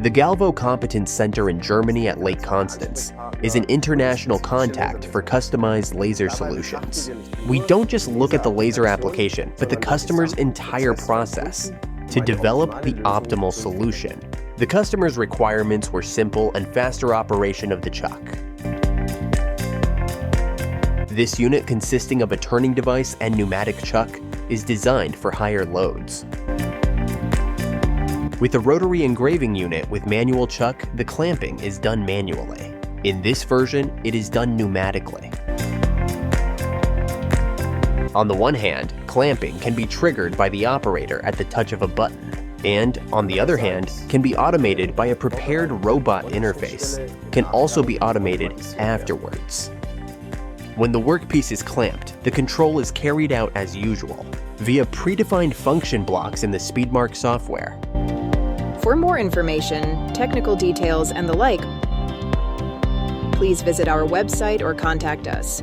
The Galvo Competence Center in Germany at Lake Constance is an international contact for customized laser solutions. We don't just look at the laser application, but the customer's entire process to develop the optimal solution. The customer's requirements were simple and faster operation of the chuck. This unit, consisting of a turning device and pneumatic chuck, is designed for higher loads. With a rotary engraving unit with manual chuck, the clamping is done manually. In this version, it is done pneumatically. On the one hand, clamping can be triggered by the operator at the touch of a button, and on the other hand, can be automated by a prepared robot interface, can also be automated afterwards. When the workpiece is clamped, the control is carried out as usual, via predefined function blocks in the SpeedMark software. For more information, technical details, and the like, please visit our website or contact us.